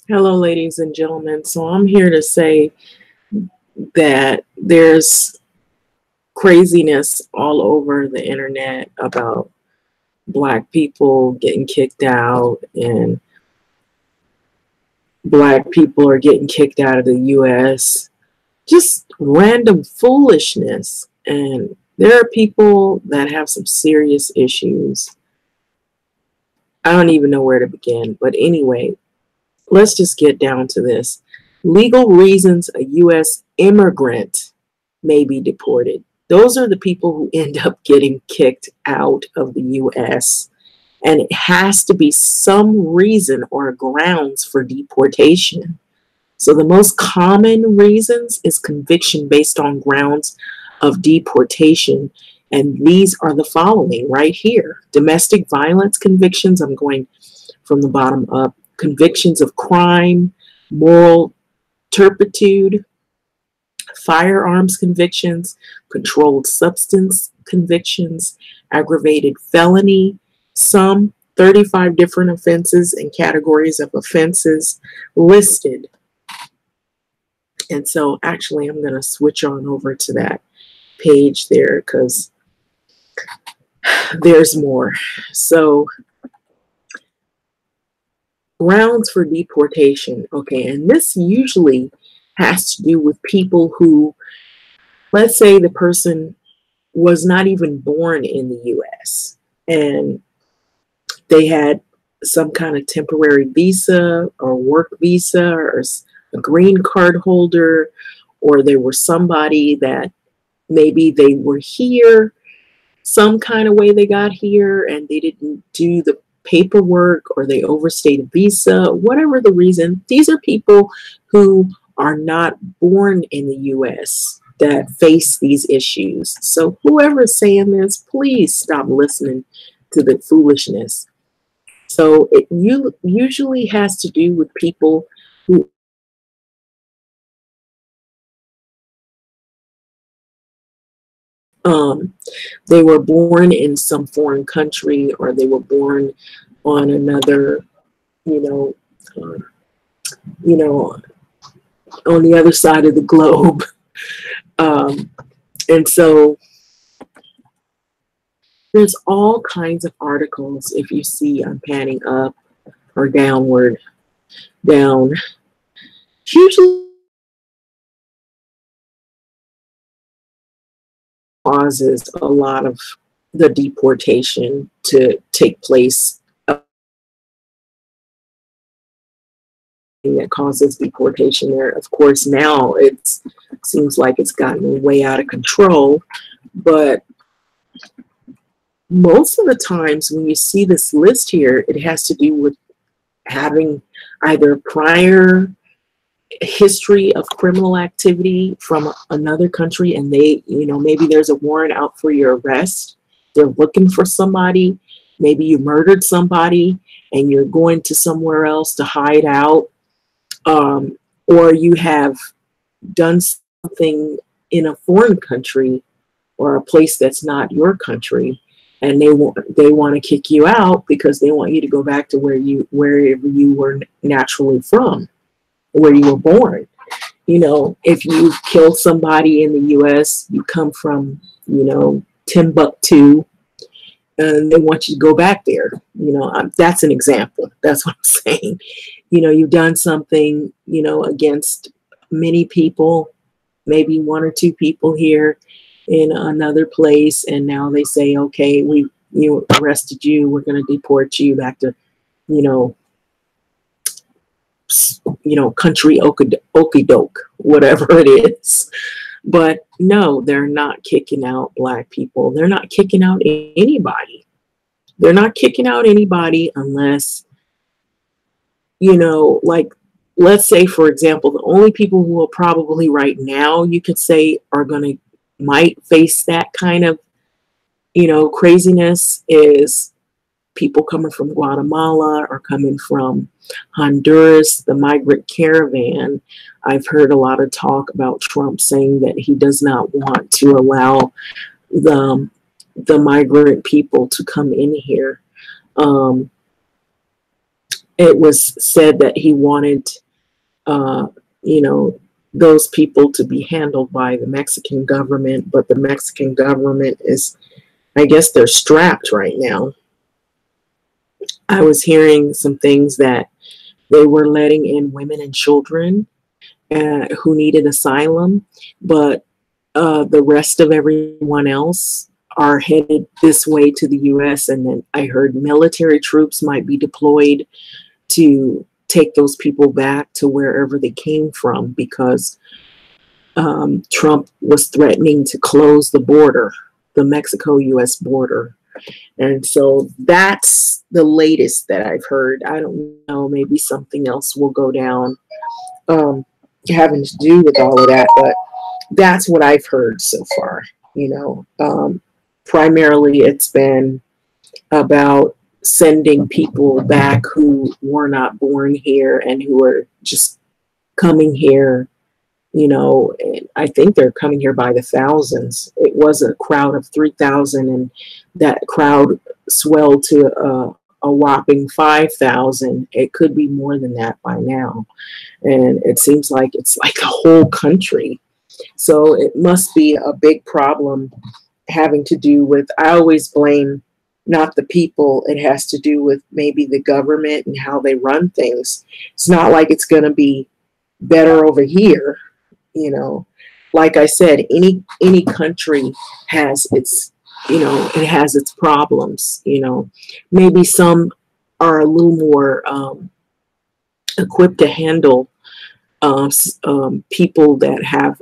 Hello, ladies and gentlemen. So I'm here to say that there's craziness all over the internet about Black people getting kicked out, and Black people are getting kicked out of the US. Just random foolishness. And there are people that have some serious issues. I don't even know where to begin. But anyway, let's just get down to this. Legal reasons a U.S. immigrant may be deported. Those are the people who end up getting kicked out of the U.S. And it has to be some reason or grounds for deportation. So the most common reasons is conviction based on grounds of deportation. And these are the following right here: domestic violence convictions. I'm going from the bottom up. Convictions of crime, moral turpitude, firearms convictions, controlled substance convictions, aggravated felony, some 35 different offenses and categories of offenses listed. And so actually I'm going to switch on over to that page there because there's more. So grounds for deportation. Okay, and this usually has to do with people who, let's say the person was not even born in the US and they had some kind of temporary visa or work visa or a green card holder, or they were somebody that maybe they were here some kind of way they got here and they didn't do the paperwork or they overstayed a visa, whatever the reason. These are people who are not born in the US that face these issues. So whoever is saying this, please stop listening to the foolishness. So it usually has to do with people who they were born in some foreign country, or they were born on another, you know, uh, you know, on the other side of the globe. Um, and so there's all kinds of articles. If you see, I'm panning up or downward, down. Usually causes a lot of the deportation to take place, that causes deportation there. Of course, now it seems like it's gotten way out of control, but most of the times when you see this list here, it has to do with having either prior history of criminal activity from another country, and they, maybe there's a warrant out for your arrest. They're looking for somebody. Maybe you murdered somebody and you're going to somewhere else to hide out. Or you have done something in a foreign country or a place that's not your country, and they want to kick you out because they want you to go back to wherever you were naturally from, where you were born. If you killed somebody in the U.S., you come from, Timbuktu, and they want you to go back there. That's an example. That's what I'm saying. You've done something, against many people, maybe one or two people here in another place, and now they say, okay, we arrested you, we're going to deport you back to, country okey-doke, whatever it is. But no, they're not kicking out Black people. They're not kicking out anybody. They're not kicking out anybody unless, like, let's say, for example, the only people who will probably right now, you could say, might face that kind of, craziness is people coming from Guatemala or coming from Honduras, the migrant caravan. I've heard a lot of talk about Trump saying that he does not want to allow the migrant people to come in here. And it was said that he wanted, you know, those people to be handled by the Mexican government, but the Mexican government is, I guess they're strapped right now. I was hearing some things that they were letting in women and children who needed asylum, but the rest of everyone else are headed this way to the U.S. And then I heard military troops might be deployed to take those people back to wherever they came from, because Trump was threatening to close the border, the Mexico-U.S. border. And so that's the latest that I've heard. I don't know, maybe something else will go down having to do with all of that, but that's what I've heard so far. You know, primarily it's been about sending people back who were not born here and who are just coming here, you know. And I think they're coming here by the thousands. It was a crowd of 3,000, and that crowd swelled to a whopping 5,000. It could be more than that by now. And it seems like it's like a whole country. So it must be a big problem having to do with, I always blame not the people, it has to do with maybe the government and how they run things. It's not like it's going to be better over here, you know. Like I said, any country has its, you know, it has its problems, you know. Maybe some are a little more equipped to handle people that have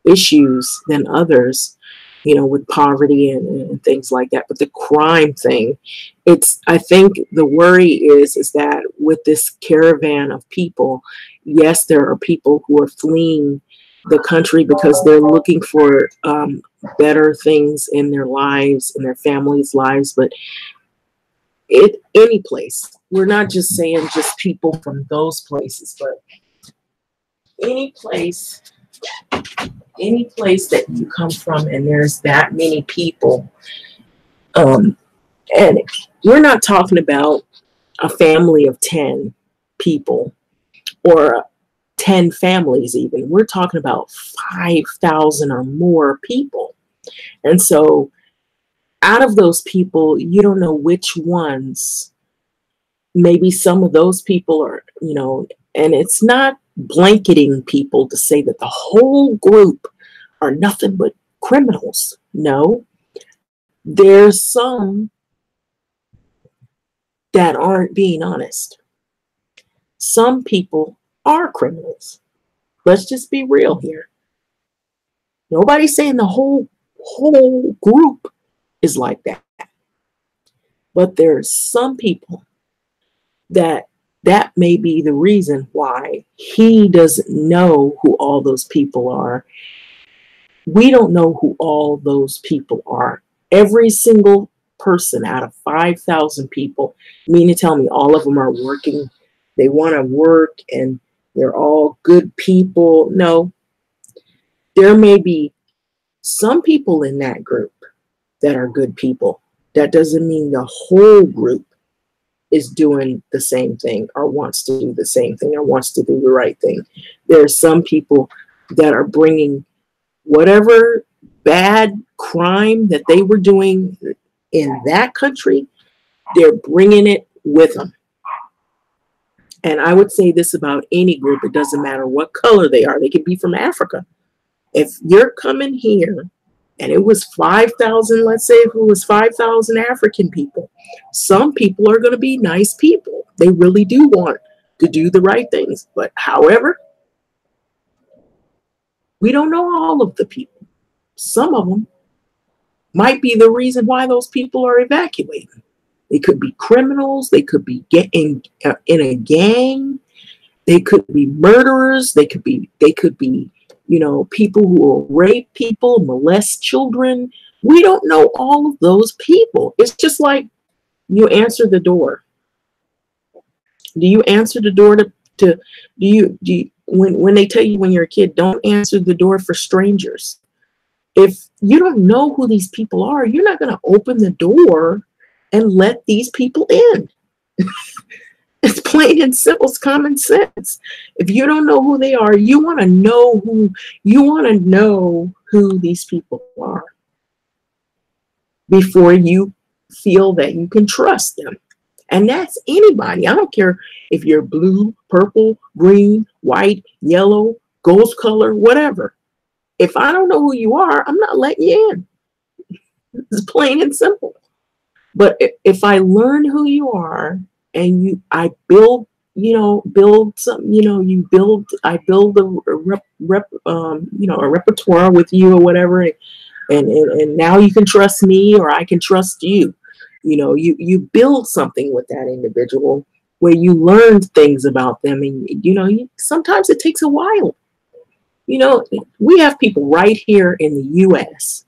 issues than others, you know, with poverty and things like that. But the crime thing, it's, I think the worry is that with this caravan of people, yes, there are people who are fleeing the country because they're looking for better things in their lives, in their families' lives, but any place. We're not just saying just people from those places, but any place that you come from and there's that many people. And we're not talking about a family of 10 people or 10 families even. We're talking about 5,000 or more people. And so out of those people, you don't know which ones, maybe some of those people are, you know, and it's not blanketing people to say that the whole group are nothing but criminals. No, there's some that aren't being honest. Some people are criminals. Let's just be real here. Nobody's saying the whole group is like that. But there's some people that may be the reason why he doesn't know who all those people are. We don't know who all those people are. Every single person out of 5,000 people, you mean to tell me all of them are working? They want to work and they're all good people? No. There may be some people in that group that are good people. That doesn't mean the whole group is doing the same thing or wants to do the same thing or wants to do the right thing. There are some people that are bringing whatever bad crime that they were doing in that country, they're bringing it with them. And I would say this about any group. It doesn't matter what color they are. They could be from Africa. If you're coming here and it was 5,000, let's say if it was 5,000 African people, some people are going to be nice people. They really do want to do the right things. But however, we don't know all of the people. Some of them might be the reason why those people are evacuating. They could be criminals. They could be in a gang. They could be murderers. They could be, you know, people who will rape people, molest children. We don't know all of those people. It's just like you answer the door. Do you answer the door do you when they tell you when you're a kid, don't answer the door for strangers. If you don't know who these people are, you're not going to open the door and let these people in. It's plain and simple. It's common sense. If you don't know who they are, you want to know who these people are before you feel that you can trust them. And that's anybody. I don't care if you're blue, purple, green, white, yellow, ghost color, whatever. If I don't know who you are, I'm not letting you in. It's plain and simple. But if I learn who you are and I build, build something, I build a repertoire with you or whatever. And now you can trust me or I can trust you. You build something with that individual where you learn things about them. And, sometimes it takes a while. We have people right here in the U.S.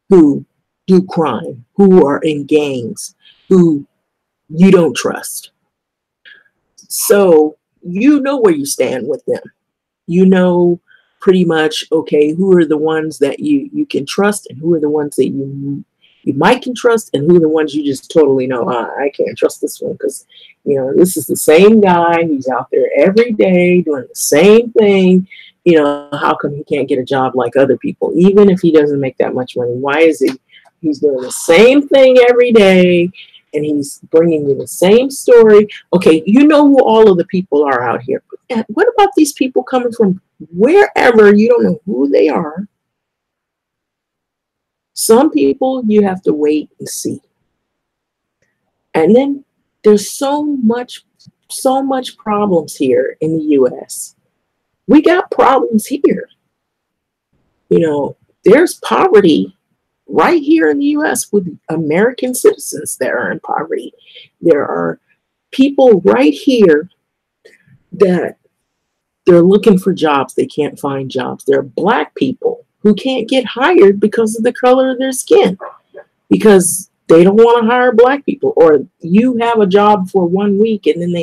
who do crime, who are in gangs, who you don't trust. So you know where you stand with them. You know pretty much, okay, who are the ones that you can trust and who are the ones that you might can trust and who are the ones you just totally know, I can't trust this one because, this is the same guy. He's out there every day doing the same thing. How come he can't get a job like other people, even if he doesn't make that much money? Why is he's doing the same thing every day and he's bringing you the same story? Okay, you know who all of the people are out here. But what about these people coming from wherever? You don't know who they are. Some people you have to wait and see. And then there's so much problems here in the U.S. We got problems here. There's poverty right here in the U.S. with American citizens that are in poverty. There are people right here that they're looking for jobs. They can't find jobs. There are Black people who can't get hired because of the color of their skin, because they don't want to hire Black people. Or you have a job for 1 week and then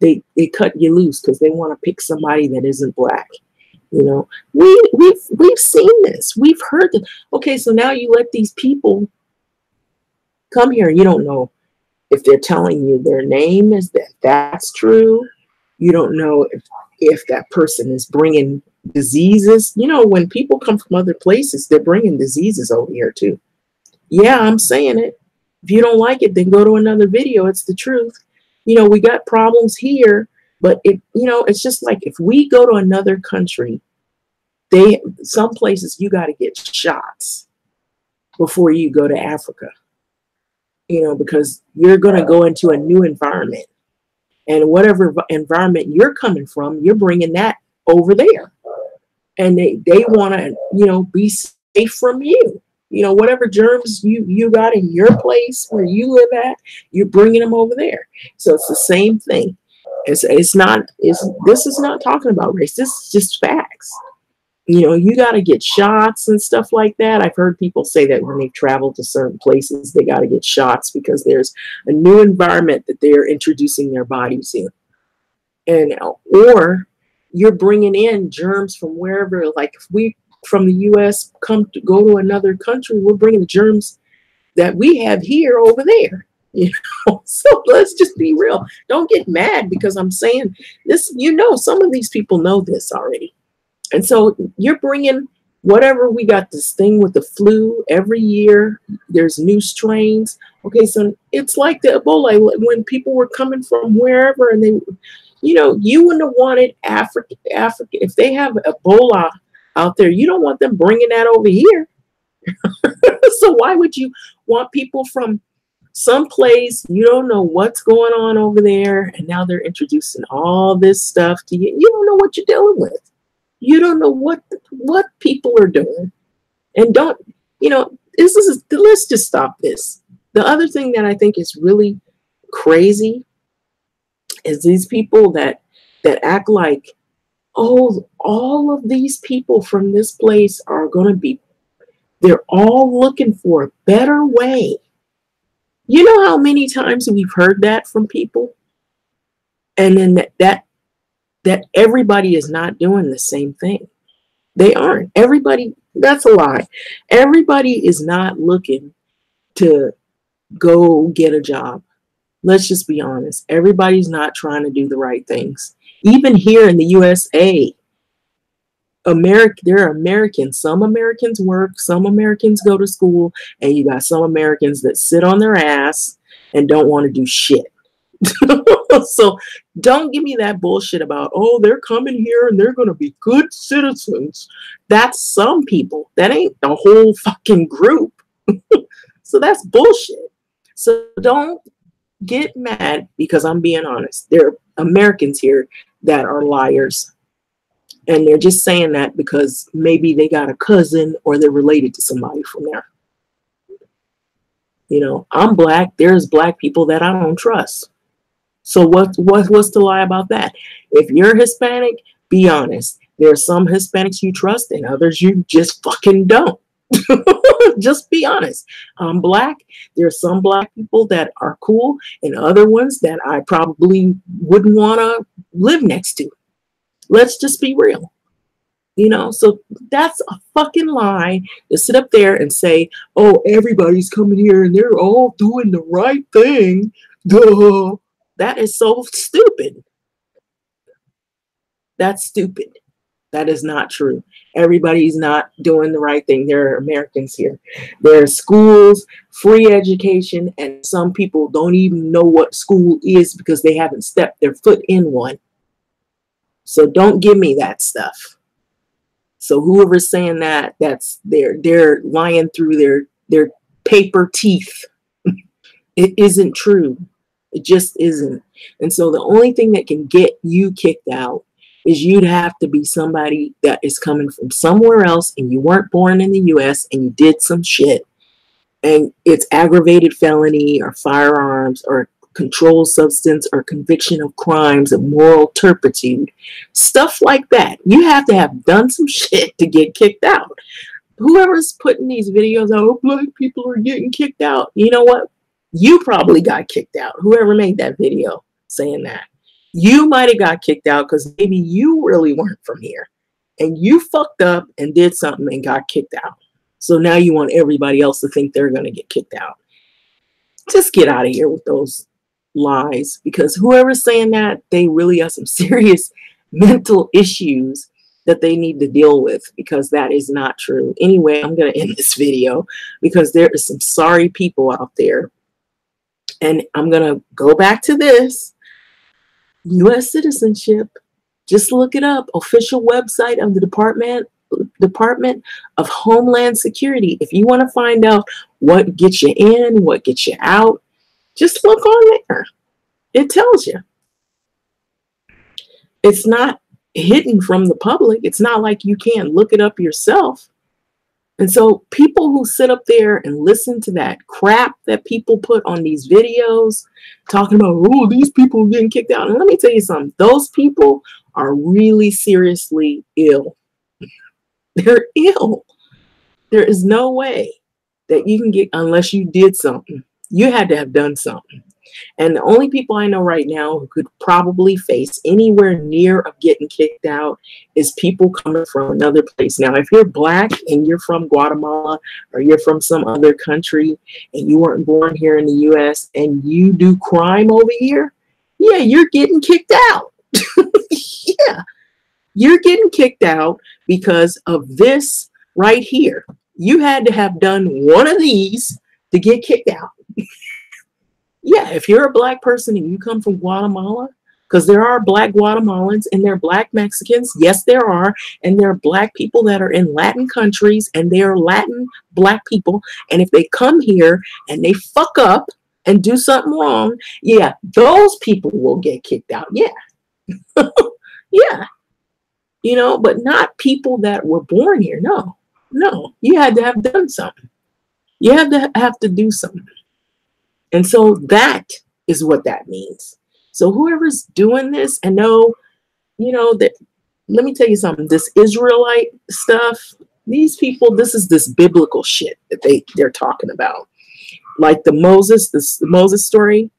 they cut you loose because they want to pick somebody that isn't Black. We've seen this. We've heard this. Okay, so now you let these people come here. You don't know if they're telling you their name is that's true. You don't know if that person is bringing diseases. When people come from other places, they're bringing diseases over here too. Yeah, I'm saying it. If you don't like it, then go to another video. It's the truth. We got problems here, but it's just like if we go to another country, some places you got to get shots before you go to Africa, because you're going to go into a new environment, and whatever environment you're coming from, you're bringing that over there, and they want to, be safe from you. Whatever germs you got in your place where you live at, you're bringing them over there. So it's the same thing. This is not talking about race. This is just facts. You got to get shots and stuff like that. I've heard people say that when they've traveled to certain places, they got to get shots because there's a new environment that they're introducing their bodies in. Or you're bringing in germs from wherever, like if we from the U.S. go to another country, we're bringing the germs that we have here over there. So let's just be real. Don't get mad because I'm saying this. Some of these people know this already, and so you're bringing whatever. We got this thing with the flu every year. There's new strains. Okay, so it's like the Ebola when people were coming from wherever, and they, you wouldn't have wanted Africa if they have Ebola out there. You don't want them bringing that over here. So why would you want people from someplace you don't know what's going on over there, and now they're introducing all this stuff to you? You don't know what you're dealing with. You don't know what people are doing, and let's just stop this. The other thing that I think is really crazy is these people that act like, oh, all of these people from this place are going to be, they're all looking for a better way. You know how many times we've heard that from people? And then that everybody is not doing the same thing. They aren't. Everybody, that's a lie. Everybody is not looking to go get a job. Let's just be honest. Everybody's not trying to do the right things. Even here in the USA, there are Americans. Some Americans work, some Americans go to school, and you got some Americans that sit on their ass and don't want to do shit. So don't give me that bullshit about, oh, they're coming here and they're going to be good citizens. That's some people. That ain't the whole fucking group. So that's bullshit. So don't get mad because I'm being honest. There are Americans here that are liars. And they're just saying that because maybe they got a cousin or they're related to somebody from there. You know, I'm black. There's black people that I don't trust. So what's the lie about that? If you're Hispanic, be honest. There are some Hispanics you trust and others you just fucking don't. Just be honest. I'm black. There are some black people that are cool and other ones that I probably wouldn't want to live next to. Let's just be real. You know, so that's a fucking lie to sit up there and say, oh, everybody's coming here and they're all doing the right thing. Duh. That is so stupid. That's stupid. That is not true. Everybody's not doing the right thing. There are Americans here. There are schools, free education, and some people don't even know what school is because they haven't stepped their foot in one. So don't give me that stuff. So whoever's saying that, they're lying through their paper teeth. It isn't true. It just isn't. And so the only thing that can get you kicked out is you'd have to be somebody that is coming from somewhere else and you weren't born in the US and you did some shit and it's aggravated felony or firearms or controlled substance or conviction of crimes of moral turpitude, stuff like that. You have to have done some shit to get kicked out. Whoever's putting these videos out, oh, black people are getting kicked out. You know what? You probably got kicked out. Whoever made that video saying that. You might have got kicked out because maybe you really weren't from here and you fucked up and did something and got kicked out. So now you want everybody else to think they're going to get kicked out. Just get out of here with those lies, because whoever's saying that, they really have some serious mental issues that they need to deal with, because that is not true. Anyway, I'm going to end this video because there is some sorry people out there. And I'm going to go back to this. U.S. citizenship. Just look it up. Official website of the Department of Homeland Security. If you want to find out what gets you in, what gets you out, just look on there. It tells you. It's not hidden from the public. It's not like you can't look it up yourself. And so people who sit up there and listen to that crap that people put on these videos talking about, oh, these people are getting kicked out. And let me tell you something. Those people are really seriously ill. They're ill. There is no way that you can get, unless you did something. You had to have done something. And the only people I know right now who could probably face anywhere near of getting kicked out is people coming from another place. Now, if you're black and you're from Guatemala or you're from some other country and you weren't born here in the U.S. and you do crime over here, yeah, you're getting kicked out. Yeah, you're getting kicked out because of this right here. You had to have done one of these to get kicked out. Yeah, if you're a black person and you come from Guatemala, because there are black Guatemalans and there are black Mexicans. Yes, there are. And there are black people that are in Latin countries and they are Latin black people. And if they come here and they fuck up and do something wrong, yeah, those people will get kicked out. Yeah. Yeah. You know, but not people that were born here. No, no, you had to have done something. You have to do something. And so that is what that means. So whoever's doing this and know, you know, that, let me tell you something, this Israelite stuff, these people, this is this biblical shit that they're talking about. Like the Moses story,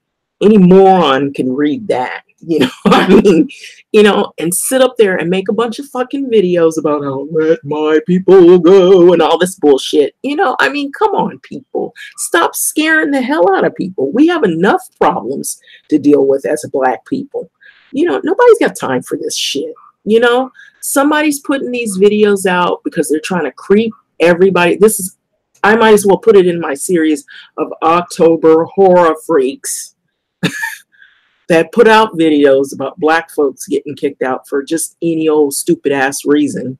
any moron can read that. You know, I mean, you know, and sit up there and make a bunch of fucking videos about how let my people go and all this bullshit. You know, I mean, come on, people. Stop scaring the hell out of people. We have enough problems to deal with as a Black people. You know, nobody's got time for this shit. You know, somebody's putting these videos out because they're trying to creep everybody. This is, I might as well put it in my series of October horror freaks that put out videos about Black folks getting kicked out for just any old stupid ass reason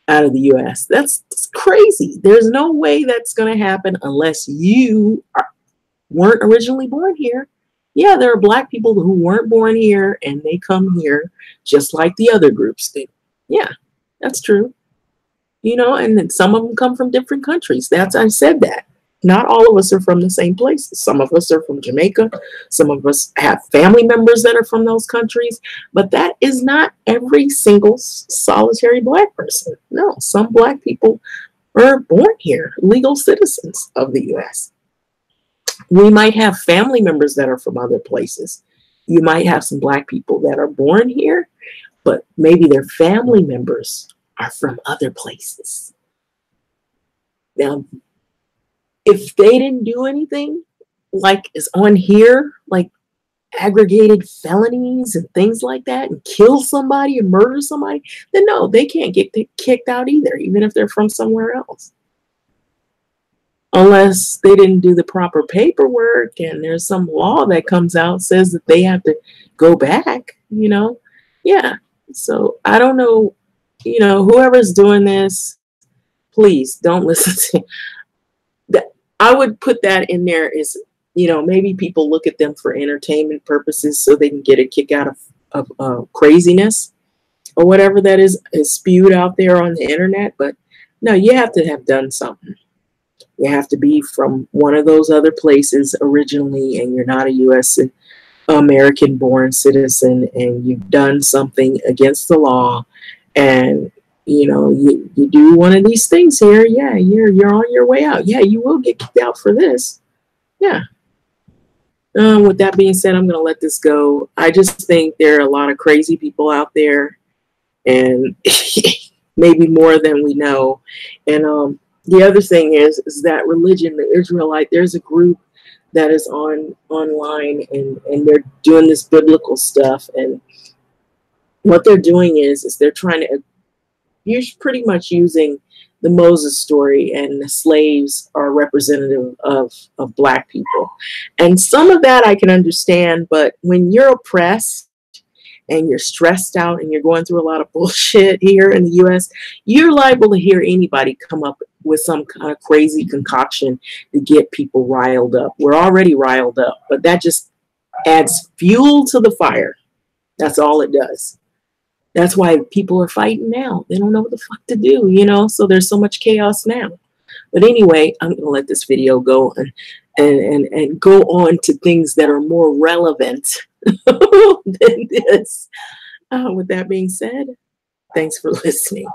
out of the US. That's crazy. There's no way that's going to happen unless you weren't originally born here. Yeah, there are Black people who weren't born here and they come here just like the other groups do. Yeah, that's true. You know, and then some of them come from different countries. I said that. Not all of us are from the same places. Some of us are from Jamaica. Some of us have family members that are from those countries. But that is not every single solitary Black person. No, some Black people are born here, legal citizens of the US. We might have family members that are from other places. You might have some Black people that are born here, but maybe their family members are from other places. Now, if they didn't do anything like is on here, like aggregated felonies and things like that, and kill somebody and murder somebody, then no, they can't get kicked out either, even if they're from somewhere else. Unless they didn't do the proper paperwork and there's some law that comes out says that they have to go back, you know? Yeah. So I don't know, you know, whoever's doing this, please don't listen to that. I would put that in there is, you know, maybe people look at them for entertainment purposes so they can get a kick out of craziness or whatever that is spewed out there on the internet. But no, you have to have done something. You have to be from one of those other places originally, and you're not a U.S. American-born citizen, and you've done something against the law, and you know you do one of these things here. Yeah, you're on your way out. Yeah, you will get kicked out for this. Yeah. With that being said, I'm going to let this go. I just think there are a lot of crazy people out there, and maybe more than we know. And the other thing is that religion, the Israelite, there's a group that is online and they're doing this biblical stuff. And what they're doing is they're trying to, you're pretty much using the Moses story, and the slaves are representative of Black people. And some of that I can understand, but when you're oppressed and you're stressed out and you're going through a lot of bullshit here in the US, you're liable to hear anybody come up with some kind of crazy concoction to get people riled up. We're already riled up, but that just adds fuel to the fire. That's all it does. That's why people are fighting now. They don't know what the fuck to do, you know? So there's so much chaos now. But anyway, I'm going to let this video go and go on to things that are more relevant than this. With that being said, thanks for listening.